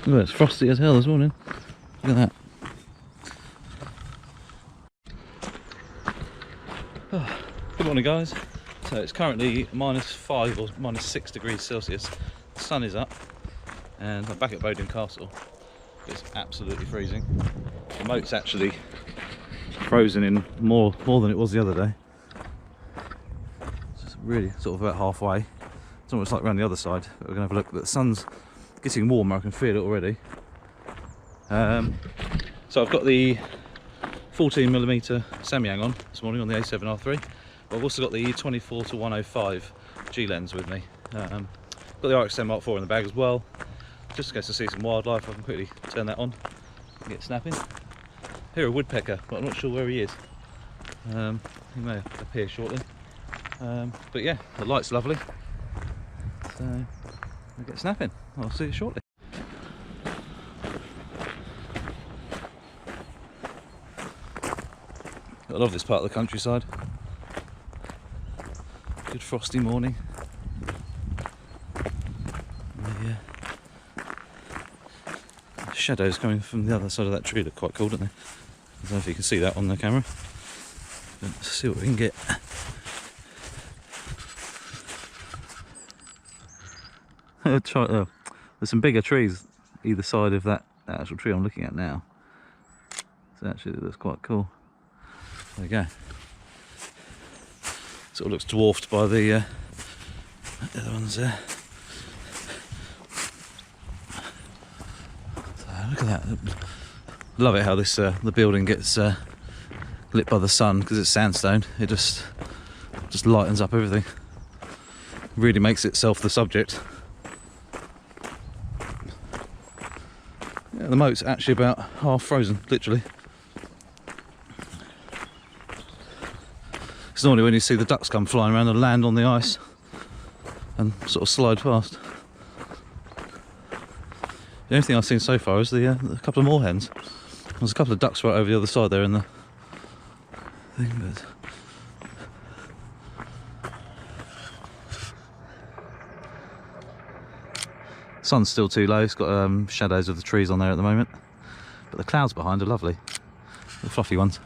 Look, it's frosty as hell this morning. Look at that. Oh, good morning, guys. So it's currently -5 or -6 degrees Celsius. The sun is up, and I'm back at Bowden Castle. It's absolutely freezing. The moat's actually frozen in more than it was the other day. It's really sort of about halfway. It's almost like around the other side. But we're going to have a look. The sun's getting warmer. I can feel it already. So I've got the 14mm samyang on this morning on the A7r3. But I've also got the 24-105 G lens with me. Got the Rx10iv in the bag as well. Just in case I see some wildlife, I can quickly turn that on and get snapping. Hear a woodpecker, but I'm not sure where he is. He may appear shortly. But yeah, the light's lovely. So I'll get snapping. I'll see you shortly. I love this part of the countryside. Good frosty morning. The shadows coming from the other side of that tree look quite cool, don't they? I don't know if you can see that on the camera. Let's see what we can get. There's some bigger trees either side of that actual tree I'm looking at now. So actually it looks quite cool. There we go. Sort of looks dwarfed by the other ones there. So look at that. Love it how this the building gets lit by the sun because it's sandstone. It just lightens up everything. Really makes itself the subject. Yeah, the moat's actually about half frozen, literally. It's normally when you see the ducks come flying around and land on the ice and sort of slide past. The only thing I've seen so far is the couple of moorhens. There's a couple of ducks right over the other side there in the thing, but sun's still too low. It's got shadows of the trees on there at the moment, but the clouds behind are lovely, the fluffy ones.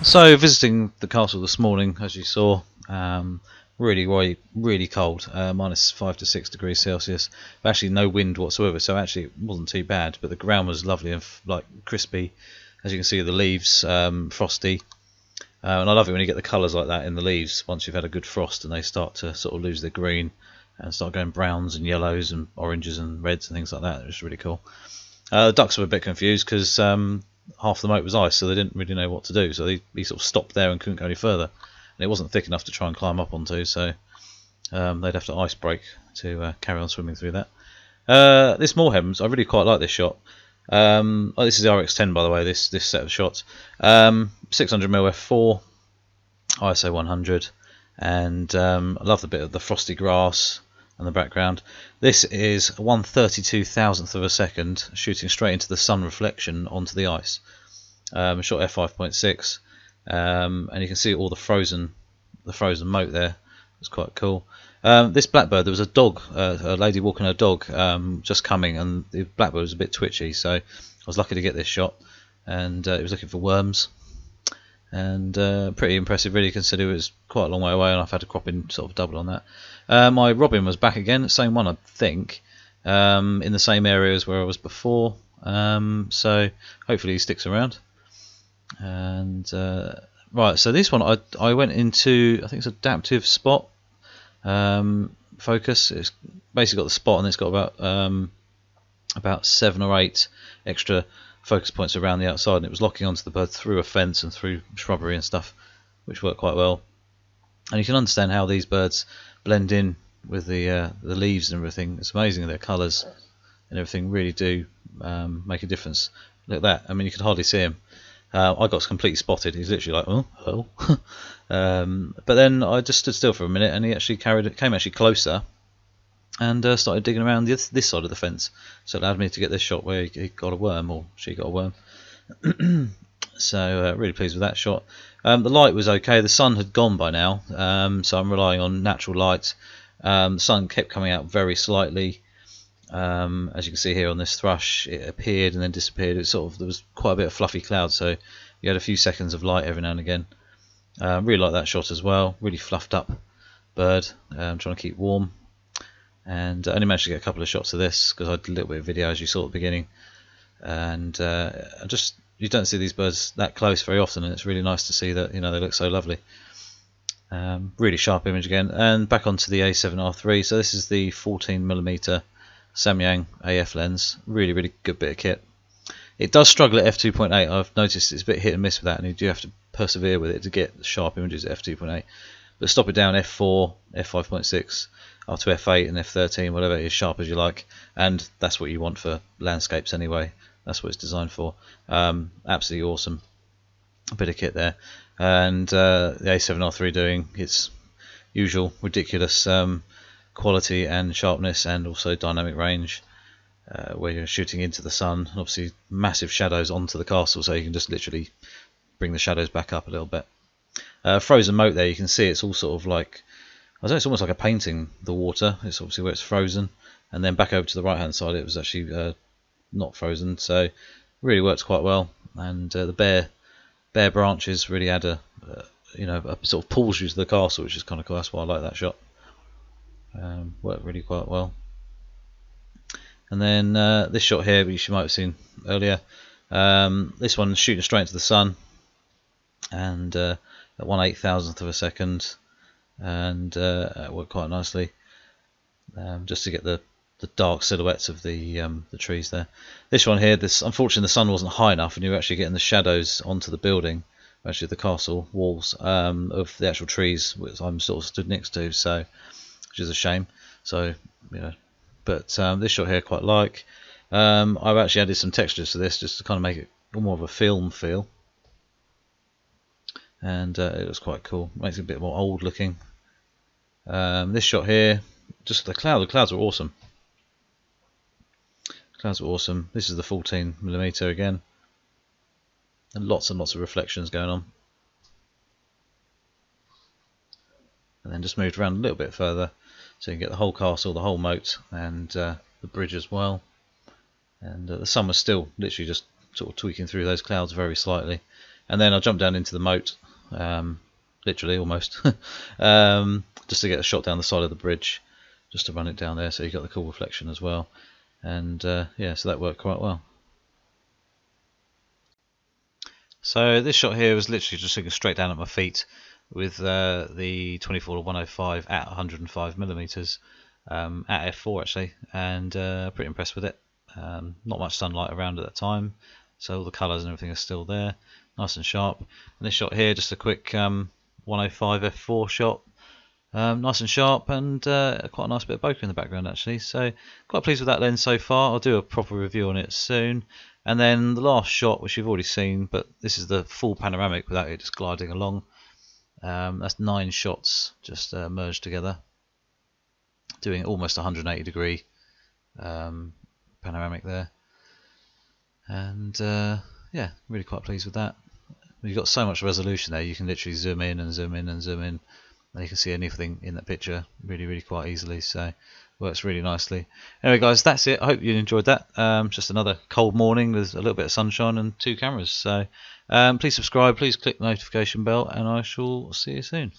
So visiting the castle this morning, as you saw, really cold, -5 to 6 degrees Celsius. But actually no wind whatsoever, so actually it wasn't too bad. But the ground was lovely and like crispy, as you can see the leaves, frosty. And I love it when you get the colours like that in the leaves once you've had a good frost and they start to sort of lose their green and start going browns and yellows and oranges and reds and things like that. It was really cool. The ducks were a bit confused because half the moat was ice, so they didn't really know what to do. So he sort of stopped there and couldn't go any further. And it wasn't thick enough to try and climb up onto, so they'd have to ice break to carry on swimming through that. This moorhens, I really quite like this shot. This is the RX10, by the way. This set of shots, 600mm f4, ISO 100, and I love the bit of the frosty grass and the background. This is 1/32,000th of a second, shooting straight into the sun reflection onto the ice. Shot f5.6, and you can see all the frozen moat there. It's quite cool. This blackbird, there was a dog, a lady walking her dog, just coming, and the blackbird was a bit twitchy, so I was lucky to get this shot. And it was looking for worms, and pretty impressive, really, considering it was quite a long way away, and I've had to crop in sort of double on that. My robin was back again, same one I think, in the same area as where I was before, so hopefully he sticks around. And right, so this one I went into, I think it's adaptive spot focus. It's basically got the spot and it's got about 7 or 8 extra focus points around the outside, and it was locking onto the bird through a fence and through shrubbery and stuff, which worked quite well. And you can understand how these birds blend in with the leaves and everything. It's amazing, their colours and everything really do make a difference. Look at that. I mean, you could hardly see him. I got completely spotted. He's literally like, oh, hello. But then I just stood still for a minute, and he actually came closer, and started digging around this side of the fence. So it allowed me to get this shot where he got a worm, or she got a worm. So really pleased with that shot. The light was okay. The sun had gone by now, so I'm relying on natural light. The sun kept coming out very slightly. As you can see here on this thrush, it appeared and then disappeared. There was quite a bit of fluffy cloud, so you had a few seconds of light every now and again. Really like that shot as well. Really fluffed up bird. Trying to keep warm, and I only managed to get a couple of shots of this because I did a little bit of video, as you saw at the beginning. And you don't see these birds that close very often, and it's really nice to see that, they look so lovely. Really sharp image again. And back onto the A7R3. So this is the 14mm samyang AF lens. Really good bit of kit. It does struggle at f2.8. I've noticed it's a bit hit and miss with that, and you do have to persevere with it to get sharp images at f2.8. But stop it down f4, f5.6, up to f8 and f13, whatever it is, sharp as you like. And that's what you want for landscapes anyway. That's what it's designed for. Absolutely awesome bit of kit there. And the A7R3 doing its usual ridiculous quality and sharpness, and also dynamic range, where you're shooting into the sun, and obviously massive shadows onto the castle, so you can just literally bring the shadows back up a little bit. Frozen moat there, you can see it's all sort of like, I don't know, it's almost like a painting, the water. It's obviously where it's frozen, and then back over to the right hand side it was actually not frozen, so really works quite well. And the bare branches really add a sort of pulls you to the castle, which is kind of cool. That's why I like that shot. Worked really quite well. And then this shot here, which you might have seen earlier, this one shooting straight into the sun, and at 1/8000th of a second, and it worked quite nicely, just to get the dark silhouettes of the trees there. This one here, unfortunately the sun wasn't high enough, and you were actually getting the shadows onto the building, actually the castle walls, of the actual trees which I'm sort of stood next to, so which is a shame. So but this shot here I quite like. I've actually added some textures to this just to kind of make it more of a film feel, and it looks quite cool. Makes it a bit more old looking. This shot here, just the clouds are awesome. Clouds are awesome. This is the 14mm again, and lots of reflections going on. And then just moved around a little bit further, so you can get the whole castle, the whole moat, and the bridge as well. And the sun was still literally just sort of tweaking through those clouds very slightly. And then I jumped down into the moat, literally almost, just to get a shot down the side of the bridge, just to run it down there, so you got the cool reflection as well. And yeah, so that worked quite well. So this shot here was literally just looking straight down at my feet with the 24-105 at 105mm, at f4 actually, and pretty impressed with it. Not much sunlight around at that time, so all the colours and everything are still there, nice and sharp. And this shot here, just a quick 105 f4 shot, nice and sharp, and quite a nice bit of bokeh in the background actually. So quite pleased with that lens so far. I'll do a proper review on it soon. And then the last shot, which you've already seen, but this is the full panoramic without it just gliding along. That's 9 shots just merged together, doing almost 180 degree panoramic there. And yeah, really quite pleased with that. You've got so much resolution there, you can literally zoom in and zoom in and zoom in, and you can see anything in that picture really quite easily, so works really nicely. Anyway guys, that's it. I hope you enjoyed that. Just another cold morning with a little bit of sunshine and 2 cameras, so please subscribe, please click the notification bell, and I shall see you soon.